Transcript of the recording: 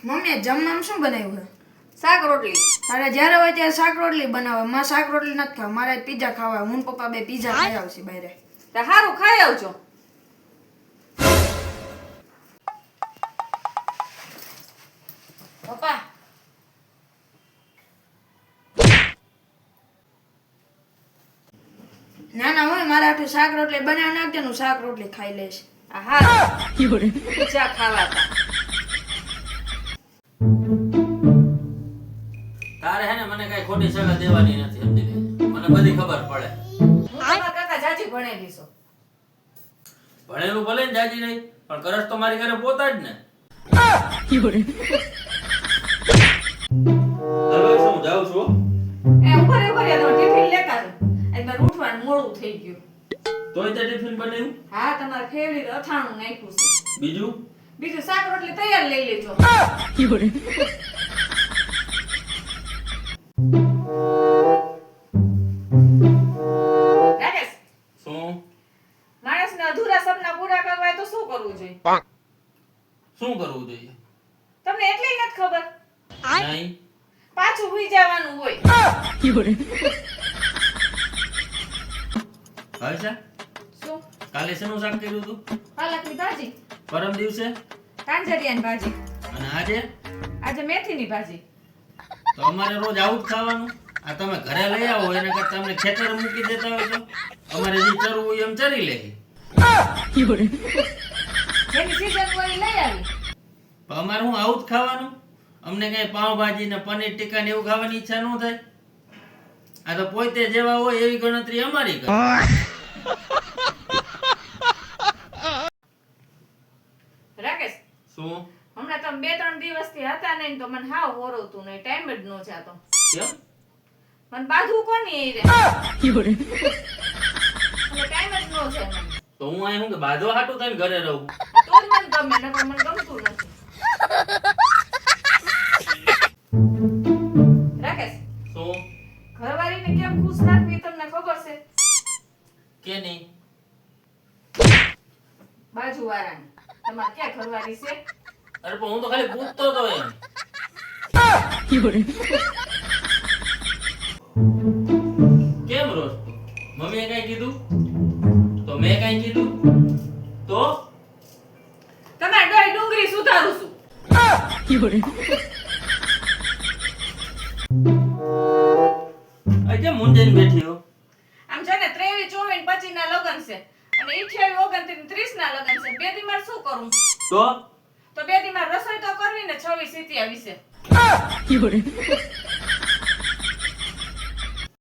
Mummy જમવામાં શું બનાવ્યું છે? શાક રોટલી. તારે જ્યારે હોય ત્યારે શાક રોટલી બનાવે. મારે શાક રોટલી નથી ખાવા, મારે પીઝા ખાવા. હું ને પપ્પા બે પીઝા ખાઈ આવશે બહાર. તો સારું ખાઈ આવજો. પપ્પા ના ના હોય મારા હાટુ શાક રોટલી બનાવી નાખજે, હું શાક રોટલી ખાઈ લઈશ. પીઝા ખાવા હતા. તારે હે ને મને કઈ ખોટી સલાહ દેવાની નથી, સમજી ગઈ? મને બધી ખબર પડે. હું તમારા કાકા જાજી ભણેલી છું. ભણેલું ભલે ને જાજી નહીં, પણ કરસ તો મારી ઘરે પોતા જ ને. દરવાજ હું જાઉં છું. એ ઉપર ટિફિન લેતા રહો. એકવાર ઉઠવાનું મોડું થઈ ગયું. તોય તે ટિફિન બનાવ્યું? હા, તમારા ફેવરિટ અથાણું નાખ્યું છે. બીજું શાક રોટલી તૈયાર લઈ લેજો. રાકેશ, શું માણસને અધૂરા સપના પૂરા કરવા હોય તો શું કરવું જોઈએ? શું કરવું જોઈએ? તમને એટલી નથી ખબર? નહીં. પાછું હુઈ જવાનું હોય. હર્ષા, શું? કાલે શેનું શાક કર્યું તું? પાલકની ભાજી, પરમ દિવસે? કાંજરિયાની ભાજી, અને આજે? આજે મેથીની ભાજી. તો અમારે રોજ આવું જ ખાવાનું? આ તમે ઘરે લઈ આવો એના કરતા અમને ખેતર મૂકી દેતા હોય તો અમારે જે ચરવું હોય એમ ચરી લે. જેની સીઝન હોય એ લઈ આવી. પણ અમારે હું આવું જ ખાવાનું? અમને કઈ પાવભાજી ને પનીર ટીકા ને એવું ખાવાની ઈચ્છા ન થાય? આ તો પોતે જેવા હોય એવી ગણતરી અમારી કરે. રાકેશ, શું? હમણાં તમે 2-3 દિવસથી હતા નહીં તો મને હાવ હોરવતું નહીં, ટાઈમ જ નો જાતો. કેમ? મને બાધું કોની એ રે? ટાઈમ જ નો છે મને. તો હું અહીં હું કે બાંધવા હાટું થઈને ઘરે રહું? તો જ મને ગમે, નકર મને ગમતું નથી. રાકેશ, શું? ઘરવાળીને કેમ ખુશ રાખવી તમને ખબર છે? કે નહીં? બાજુવાળાને. તમારે ક્યાં ઘરવાળી છે? અરે પણ હું તો ખાલી પૂછતો હતો એમ. કેમ રોજ મમ્મીએ કઈ કીધું તો મેં કઈ કીધું તો તમારે ડોઈ ડુંગળી સુધારું છું. આ કેમ મૂંઝાઈને બેઠી હો? આમ છે ને 23, 24, 25 ના લગન છે અને 28, 29, 30 ના લગન છે. બે દી મારે શું કરું? તો તો બે દી મારે રસોઈ તો કરવી ને 26, 27 છે.